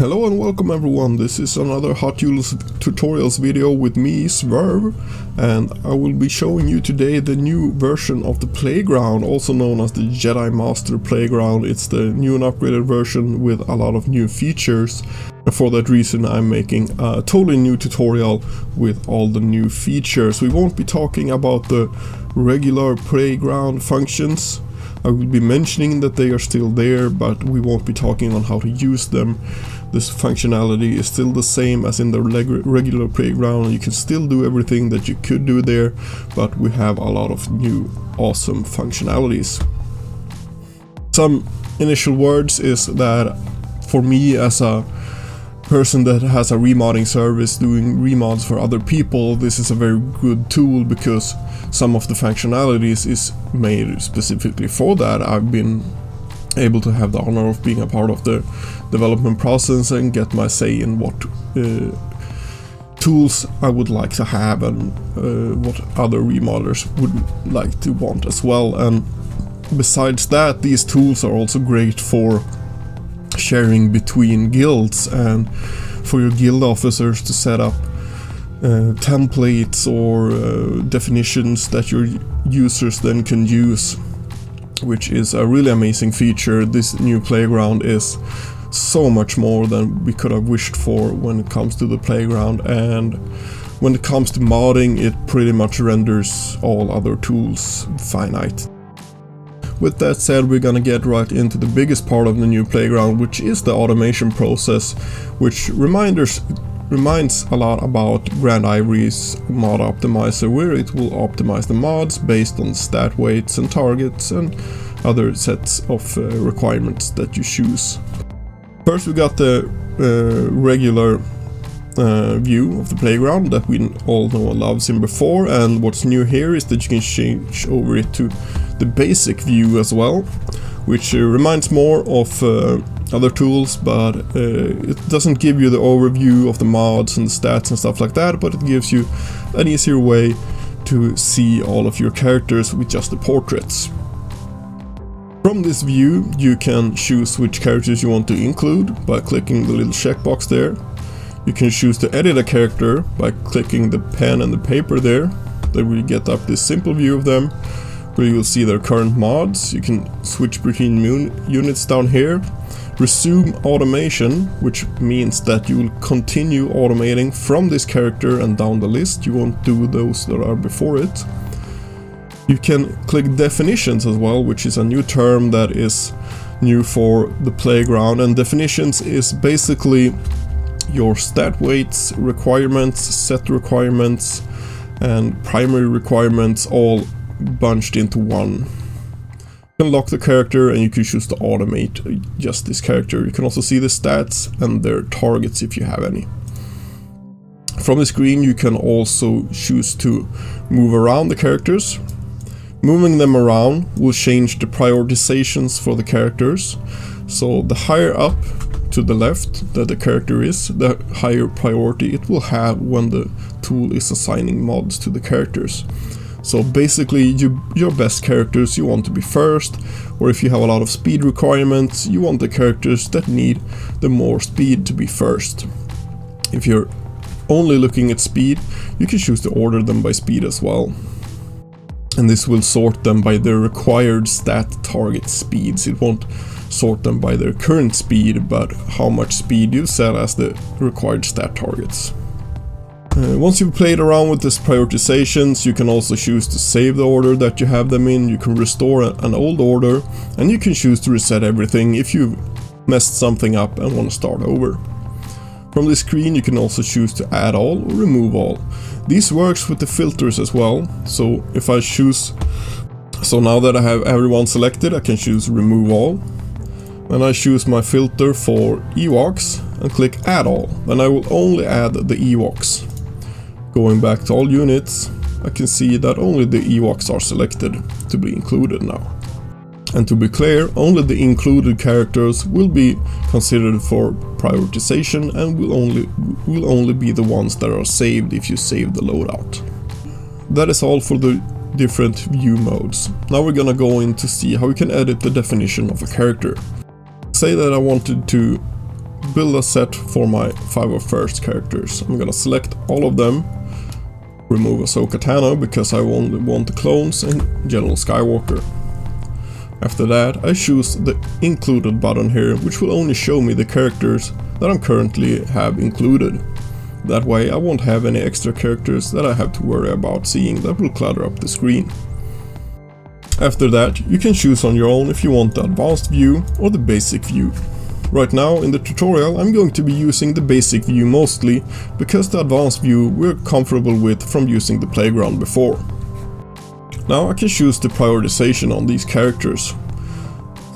Hello and welcome everyone, this is another HotUtils tutorials video with me, Swerve, and I will be showing you today the new version of the playground, also known as the Jedi Master Playground. It's the new and upgraded version with a lot of new features. And for that reason I'm making a totally new tutorial with all the new features. We won't be talking about the regular playground functions. I will be mentioning that they are still there, but we won't be talking on how to use them. This functionality is still the same as in the regular playground. You can still do everything that you could do there, but we have a lot of new awesome functionalities. Some initial words is that for me, as a person that has a remodding service doing remods for other people, this is a very good tool because some of the functionalities is made specifically for that. I've been able to have the honor of being a part of the development process and get my say in what tools I would like to have and what other remodelers would like to want as well. And besides that, these tools are also great for sharing between guilds and for your guild officers to set up templates or definitions that your users then can use, which is a really amazing feature. This new playground is so much more than we could have wished for when it comes to the playground, and when it comes to modding, it pretty much renders all other tools finite. With that said, we're gonna get right into the biggest part of the new playground, which is the automation process, which reminds a lot about Grand Ivory's mod optimizer, where it will optimize the mods based on stat weights and targets and other sets of requirements that you choose. First we got the regular view of the playground that we all know and love seen before, and what's new here is that you can change over it to the basic view as well, which reminds more of other tools, but it doesn't give you the overview of the mods and the stats and stuff like that, but it gives you an easier way to see all of your characters with just the portraits. From this view you can choose which characters you want to include by clicking the little checkbox there. You can choose to edit a character by clicking the pen and the paper there. Then we get up this simple view of them, where you will see their current mods. You can switch between units down here. Resume automation, which means that you will continue automating from this character and down the list. You won't do those that are before it. You can click definitions as well, which is a new term that is new for the playground. And definitions is basically your stat weights, requirements, set requirements, and primary requirements all bunched into one. You can lock the character and you can choose to automate just this character. You can also see the stats and their targets if you have any. From the screen you can also choose to move around the characters. Moving them around will change the prioritizations for the characters. So the higher up to the left that the character is, the higher priority it will have when the tool is assigning mods to the characters. So basically your best characters you want to be first, or if you have a lot of speed requirements, you want the characters that need the more speed to be first. If you're only looking at speed, you can choose to order them by speed as well. And this will sort them by their required stat target speeds. It won't sort them by their current speed, but how much speed you set as the required stat targets. Once you've played around with these prioritizations, you can also choose to save the order that you have them in. You can restore an old order, and you can choose to reset everything if you've messed something up and want to start over. From this screen you can also choose to add all or remove all. This works with the filters as well, so if I choose, so now that I have everyone selected, I can choose remove all. Then I choose my filter for Ewoks and click add all, then I will only add the Ewoks. Going back to all units, I can see that only the Ewoks are selected to be included now. And to be clear, only the included characters will be considered for prioritization and will only be the ones that are saved if you save the loadout. That is all for the different view modes. Now we're gonna go in to see how we can edit the definition of a character. Say that I wanted to build a set for my 5 first characters. I'm gonna select all of them, remove Ahsoka Tano because I only want the clones, and General Skywalker. After that, I choose the included button here, which will only show me the characters that I currently have included. That way I won't have any extra characters that I have to worry about seeing that will clutter up the screen. After that, you can choose on your own if you want the advanced view or the basic view. Right now in the tutorial I'm going to be using the basic view mostly, because the advanced view we're comfortable with from using the playground before. Now I can choose the prioritization on these characters.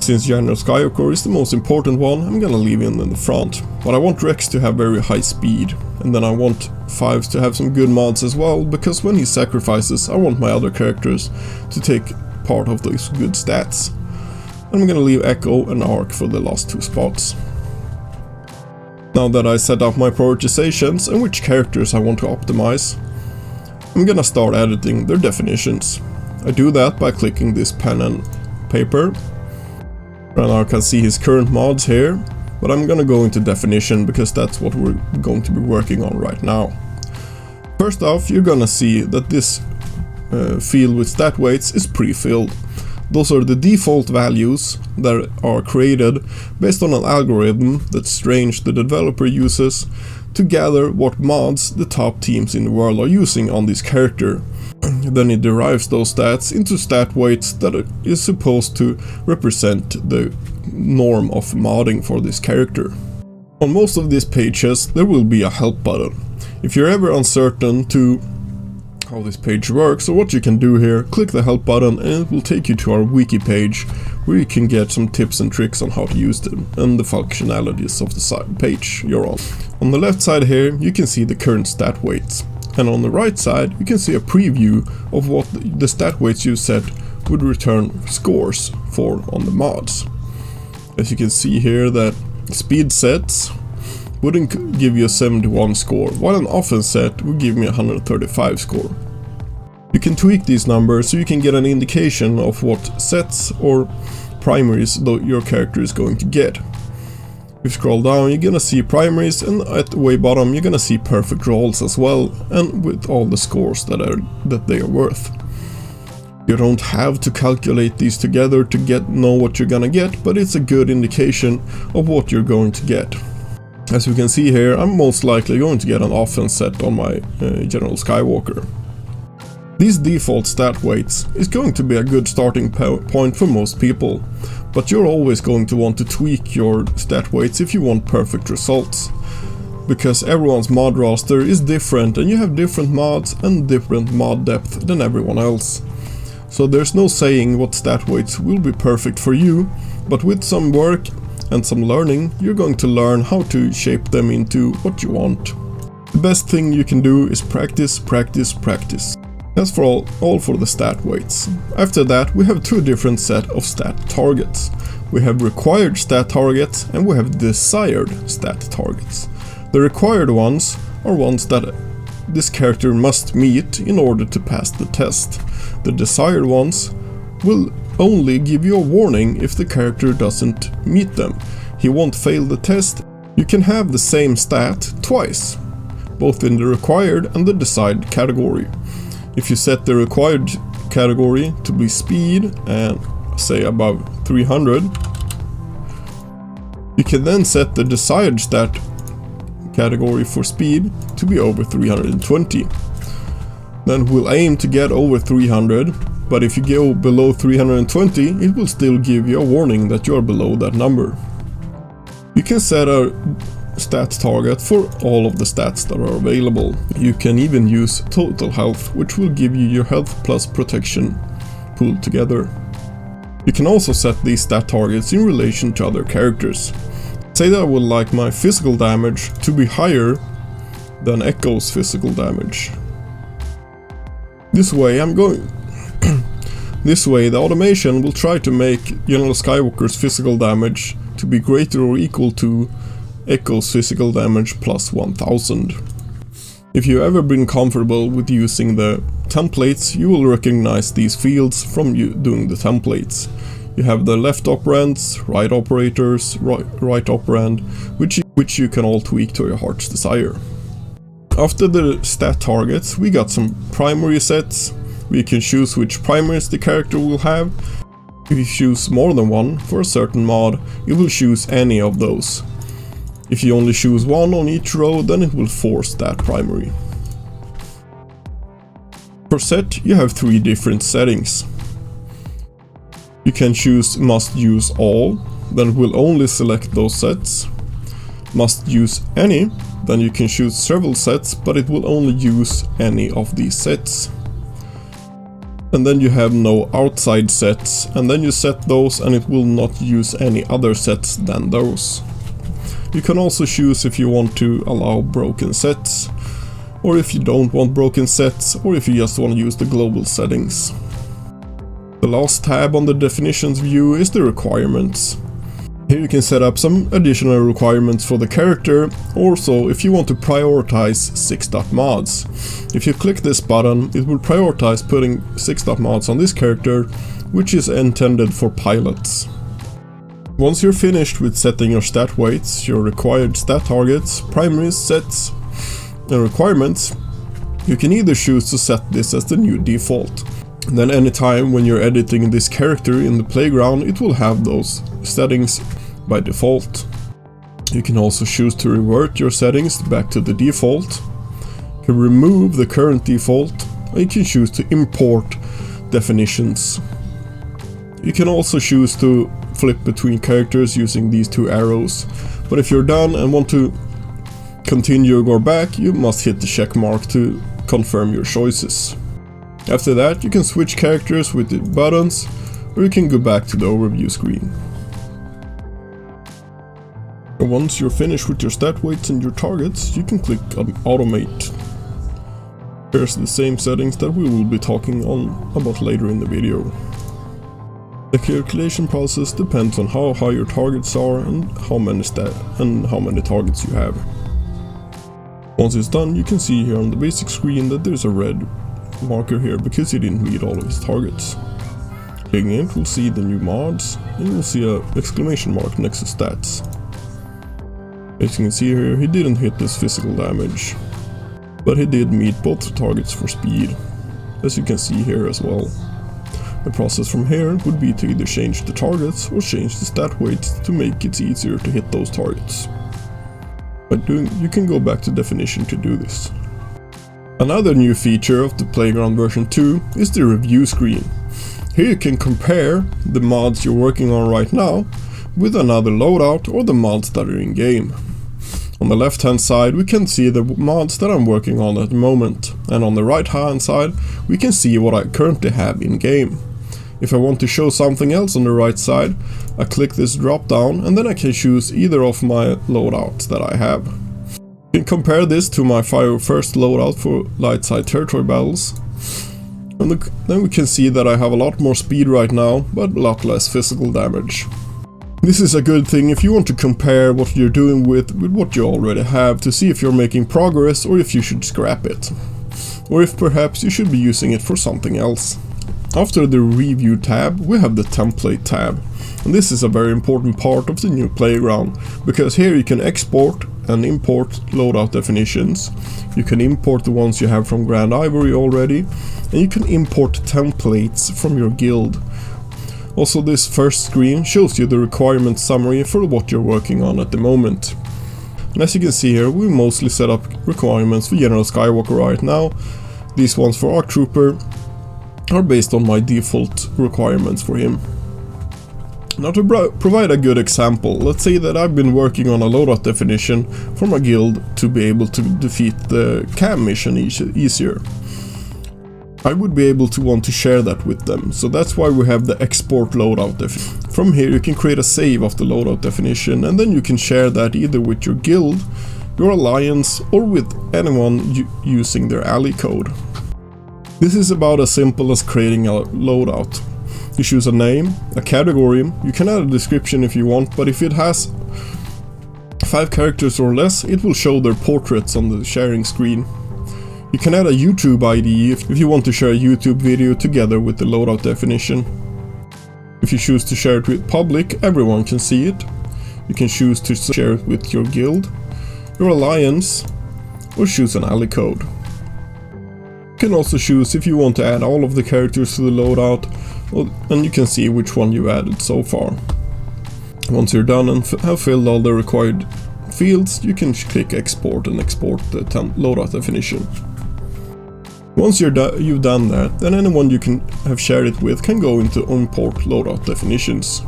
Since General Skywalker is the most important one, I'm gonna leave him in the front. But I want Rex to have very high speed, and then I want Fives to have some good mods as well, because when he sacrifices I want my other characters to take part of those good stats. I'm gonna leave Echo and Arc for the last 2 spots. Now that I set up my prioritizations and which characters I want to optimize, I'm gonna start editing their definitions. I do that by clicking this pen and paper. And I can see his current mods here, but I'm gonna go into definition because that's what we're going to be working on right now. First off, you're gonna see that this field with stat weights is pre-filled. Those are the default values that are created based on an algorithm that Strange, the developer, uses to gather what mods the top teams in the world are using on this character. Then it derives those stats into stat weights that is supposed to represent the norm of modding for this character. On most of these pages there will be a help button. If you're ever uncertain to how this page works or what you can do here, click the help button and it will take you to our wiki page where you can get some tips and tricks on how to use them and the functionalities of the page you're on. On the left side here you can see the current stat weights, and on the right side you can see a preview of what the stat weights you set would return scores for on the mods. As you can see here that speed sets wouldn't give you a 71 score, while an offense set would give me a 135 score. You can tweak these numbers so you can get an indication of what sets or primaries your character is going to get. If you scroll down you're gonna see primaries, and at the way bottom you're gonna see perfect rolls as well, and with all the scores that they are worth. You don't have to calculate these together to know what you're gonna get, but it's a good indication of what you're going to get. As you can see here, I'm most likely going to get an offense set on my General Skywalker. These default stat weights is going to be a good starting point for most people, but you're always going to want to tweak your stat weights if you want perfect results. Because everyone's mod roster is different and you have different mods and different mod depth than everyone else. So there's no saying what stat weights will be perfect for you, but with some work and some learning, you're going to learn how to shape them into what you want. The best thing you can do is practice, practice, practice. That's all for the stat weights. After that we have 2 different set of stat targets. We have required stat targets and we have desired stat targets. The required ones are ones that this character must meet in order to pass the test. The desired ones will only give you a warning if the character doesn't meet them. He won't fail the test. You can have the same stat twice, both in the required and the desired category. If you set the required category to be speed and say above 300, you can then set the desired stat category for speed to be over 320. Then we'll aim to get over 300, but if you go below 320, it will still give you a warning that you are below that number. You can set a stat target for all of the stats that are available. You can even use total health, which will give you your health plus protection pulled together. You can also set these stat targets in relation to other characters. Say that I would like my physical damage to be higher than Echo's physical damage. This way the automation will try to make General Skywalker's physical damage to be greater or equal to Echo's physical damage plus 1000. If you've ever been comfortable with using the templates, you will recognize these fields from doing the templates. You have the left operands, right operators, right operand, which which you can all tweak to your heart's desire. After the stat targets, we got some primary sets. We can choose which primaries the character will have. If you choose more than one for a certain mod, you will choose any of those. If you only choose one on each row, then it will force that primary. Per set, you have 3 different settings. You can choose must use all, then it will only select those sets. Must use any, then you can choose several sets, but it will only use any of these sets. And then you have no outside sets, and then you set those and it will not use any other sets than those. You can also choose if you want to allow broken sets, or if you don't want broken sets, or if you just want to use the global settings. The last tab on the definitions view is the requirements. Here you can set up some additional requirements for the character, also if you want to prioritize 6.mods. If you click this button, it will prioritize putting 6.mods on this character, which is intended for pilots. Once you're finished with setting your stat weights, your required stat targets, primaries, sets, and requirements, you can either choose to set this as the new default. Then anytime when you're editing this character in the playground, it will have those settings by default. You can also choose to revert your settings back to the default. You can remove the current default, and you can choose to import definitions. You can also choose to flip between characters using these 2 arrows, but if you're done and want to continue or go back, you must hit the check mark to confirm your choices. After that, you can switch characters with the buttons, or you can go back to the overview screen. And once you're finished with your stat weights and your targets, you can click on Automate. Here's the same settings that we will be talking about later in the video. The calculation process depends on how high your targets are and how many targets you have. Once it's done, you can see here on the basic screen that there's a red marker here because he didn't meet all of his targets. Clicking it, we'll see the new mods, and we'll see an exclamation mark next to stats. As you can see here, he didn't hit this physical damage, but he did meet both the targets for speed, as you can see here as well. The process from here would be to either change the targets or change the stat weights to make it easier to hit those targets. You can go back to definition to do this. Another new feature of the Playground version 2 is the review screen. Here you can compare the mods you're working on right now with another loadout or the mods that are in game. On the left hand side we can see the mods that I'm working on at the moment, and on the right hand side we can see what I currently have in game. If I want to show something else on the right side, I click this drop down and then I can choose either of my loadouts that I have. You can compare this to my first loadout for light side territory battles. And then we can see that I have a lot more speed right now, but a lot less physical damage. This is a good thing if you want to compare what you're doing with what you already have to see if you're making progress or if you should scrap it. Or if perhaps you should be using it for something else. After the review tab, we have the template tab. And this is a very important part of the new playground, because here you can export and import loadout definitions. You can import the ones you have from Grand Ivory already, and you can import templates from your guild. Also, this first screen shows you the requirement summary for what you're working on at the moment. And as you can see here, we mostly set up requirements for General Skywalker right now. These ones for Arc Trooper are based on my default requirements for him. Now to provide a good example, let's say that I've been working on a loadout definition for my guild to be able to defeat the cam mission easier. I would be able to want to share that with them, so that's why we have the export loadout definition. From here you can create a save of the loadout definition, and then you can share that either with your guild, your alliance, or with anyone using their ally code. This is about as simple as creating a loadout. You choose a name, a category, you can add a description if you want, but if it has 5 characters or less, it will show their portraits on the sharing screen. You can add a YouTube ID if you want to share a YouTube video together with the loadout definition. If you choose to share it with public, everyone can see it. You can choose to share it with your guild, your alliance, or choose an ally code. You can also choose if you want to add all of the characters to the loadout, and you can see which one you added so far. Once you're done and have filled all the required fields, you can click export and export the loadout definition. Once you've done that, then anyone you can have shared it with can go into import loadout definitions.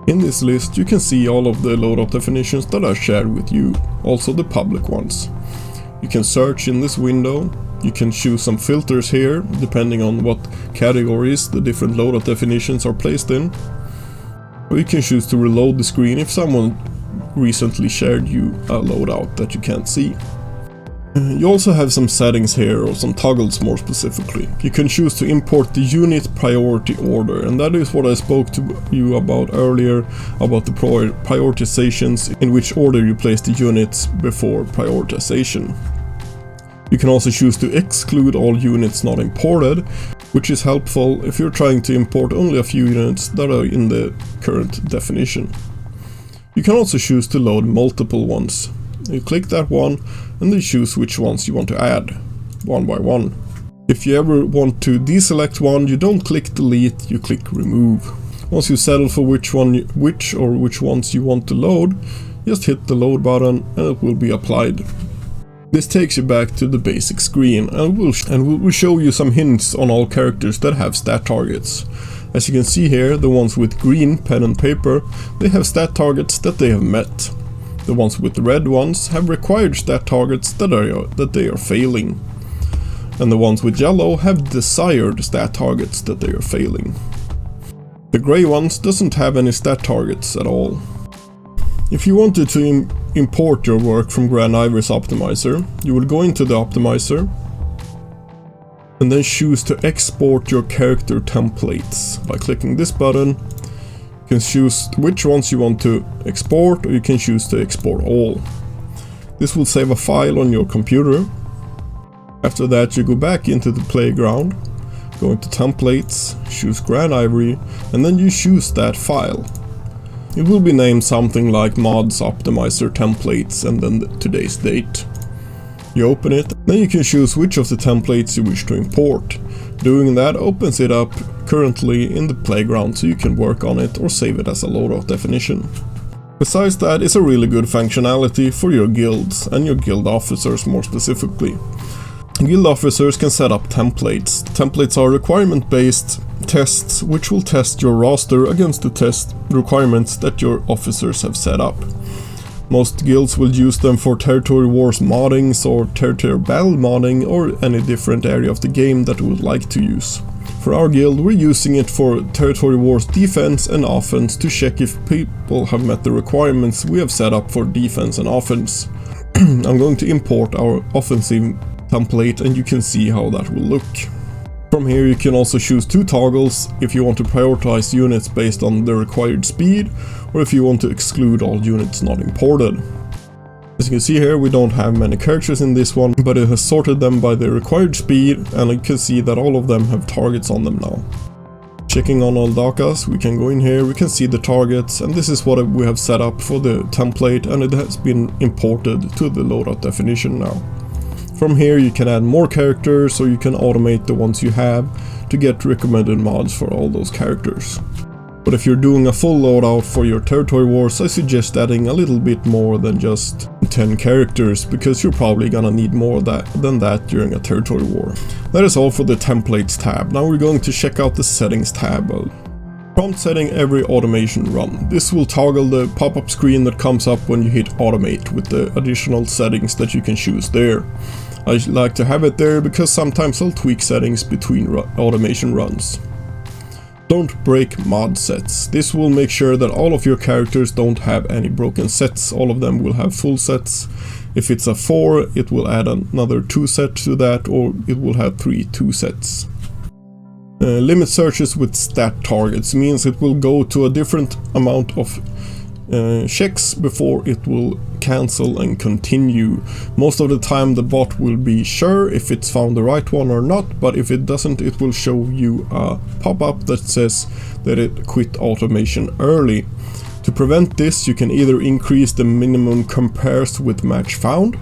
In this list you can see all of the loadout definitions that are shared with you, also the public ones. You can search in this window, you can choose some filters here depending on what categories the different loadout definitions are placed in. Or you can choose to reload the screen if someone recently shared you a loadout that you can't see. You also have some settings here, or some toggles more specifically. You can choose to import the unit priority order, and that is what I spoke to you about earlier, about the prioritizations, in which order you place the units before prioritization. You can also choose to exclude all units not imported, which is helpful if you're trying to import only a few units that are in the current definition. You can also choose to load multiple ones. You click that one and then choose which ones you want to add, one by one. If you ever want to deselect one, you don't click delete, you click remove. Once you settle for which ones you want to load, just hit the load button and it will be applied. This takes you back to the basic screen and will show you some hints on all characters that have stat targets. As you can see here, the ones with green pen and paper, they have stat targets that they have met. The ones with the red ones have required stat targets that they are failing. And the ones with yellow have desired stat targets that they are failing. The grey ones doesn't have any stat targets at all. If you wanted to import your work from Grand Ivory's optimizer, you would go into the optimizer and then choose to export your character templates. By clicking this button, you can choose which ones you want to export, or you can choose to export all. This will save a file on your computer. After that you go back into the playground, go into templates, choose Grand Ivory, and then you choose that file. It will be named something like mods optimizer templates and then today's date. You open it, then you can choose which of the templates you wish to import. Doing that opens it up currently in the playground so you can work on it or save it as a loadout definition. Besides that, it's a really good functionality for your guilds and your guild officers more specifically. Guild officers can set up templates. Templates are requirement-based tests which will test your roster against the test requirements that your officers have set up. Most guilds will use them for territory wars moddings or territory battle modding, or any different area of the game that you would like to use. For our guild, we're using it for territory wars defense and offense to check if people have met the requirements we have set up for defense and offense. I'm going to import our offensive template and you can see how that will look. From here you can also choose two toggles if you want to prioritize units based on the required speed, or if you want to exclude all units not imported. As you can see here, we don't have many characters in this one, but it has sorted them by the required speed, and you can see that all of them have targets on them now. Checking on all dakas, we can go in here, we can see the targets, and this is what we have set up for the template, and it has been imported to the loadout definition now. From here you can add more characters, or you can automate the ones you have to get recommended mods for all those characters. But if you're doing a full loadout for your territory wars, I suggest adding a little bit more than just 10 characters, because you're probably gonna need more than that during a territory war. That is all for the templates tab. Now we're going to check out the settings tab. Prompt setting every automation run. This will toggle the pop-up screen that comes up when you hit automate with the additional settings that you can choose there. I like to have it there because sometimes I'll tweak settings between automation runs. Don't break mod sets. This will make sure that all of your characters don't have any broken sets. All of them will have full sets. If it's a 4, it will add another 2 set to that, or it will have 3 2 sets. Limit searches with stat targets means it will go to a different amount of checks before it will cancel and continue. Most of the time the bot will be sure if it's found the right one or not, but if it doesn't, it will show you a pop-up that says that it quit automation early. To prevent this, you can either increase the minimum compares with match found.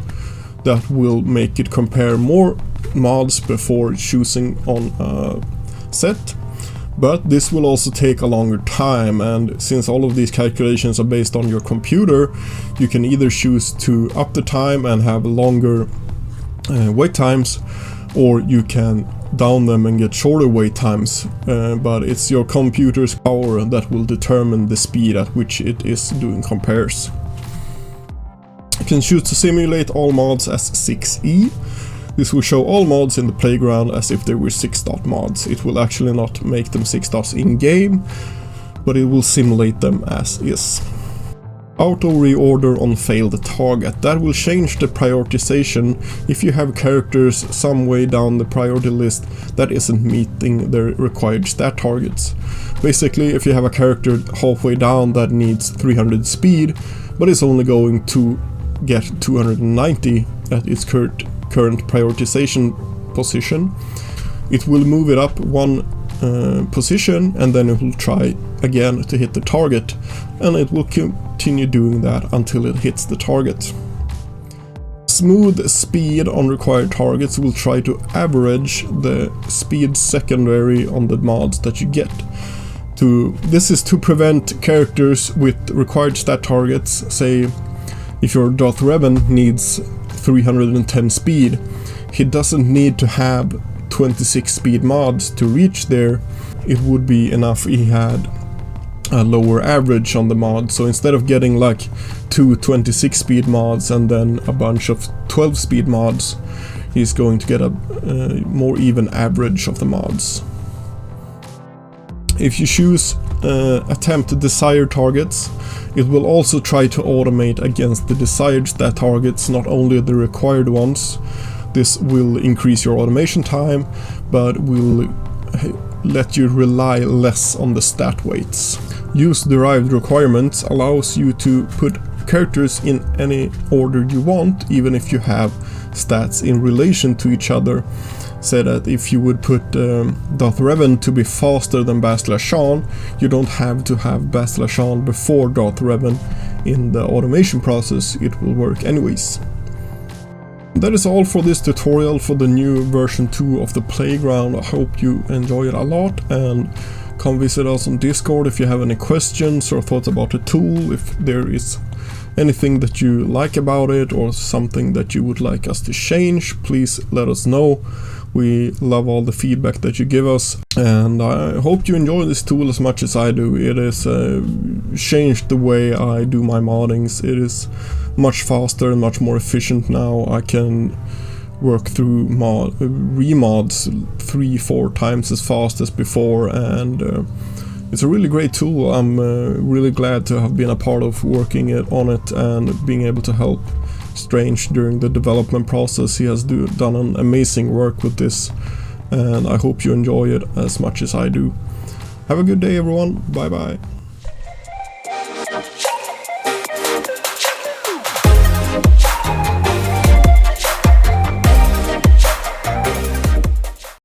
That will make it compare more mods before choosing on a set. But this will also take a longer time, and since all of these calculations are based on your computer, you can either choose to up the time and have longer wait times, or you can down them and get shorter wait times, but it's your computer's power that will determine the speed at which it is doing compares. You can choose to simulate all mods as 6E. This will show all mods in the playground as if they were 6-dot mods. It will actually not make them 6 dots in game, but it will simulate them as is. Auto reorder on failed target. That will change the prioritization if you have characters some way down the priority list that isn't meeting their required stat targets. Basically, if you have a character halfway down that needs 300 speed, but is only going to get 290 at its current prioritization position, it will move it up one position, and then it will try again to hit the target, and it will continue doing that until it hits the target. Smooth speed on required targets will try to average the speed secondary on the mods that you get. This is to prevent characters with required stat targets. Say if your Darth Revan needs 310 speed, he doesn't need to have 26 speed mods to reach there. It would be enough he had a lower average on the mod. So instead of getting like 2 26 speed mods and then a bunch of 12 speed mods, he's going to get a more even average of the mods. If you choose attempt desired targets, it will also try to automate against the desired stat targets, not only the required ones. This will increase your automation time, but will let you rely less on the stat weights. Use derived requirements allows you to put characters in any order you want, even if you have stats in relation to each other. Say that if you would put Darth Revan to be faster than Bastila Shan, you don't have to have Bastila Shan before Darth Revan in the automation process, it will work anyways. That is all for this tutorial for the new version 2 of the playground. I hope you enjoy it a lot, and come visit us on Discord if you have any questions or thoughts about the tool. If there is anything that you like about it or something that you would like us to change, please let us know. We love all the feedback that you give us, and I hope you enjoy this tool as much as I do. It has changed the way I do my moddings. It is much faster and much more efficient now. I can work through remods 3-4 times as fast as before, and it's a really great tool. I'm really glad to have been a part of working on it and being able to help Strange during the development process. He has done an amazing work with this, and I hope you enjoy it as much as I do. Have a good day, everyone. Bye bye.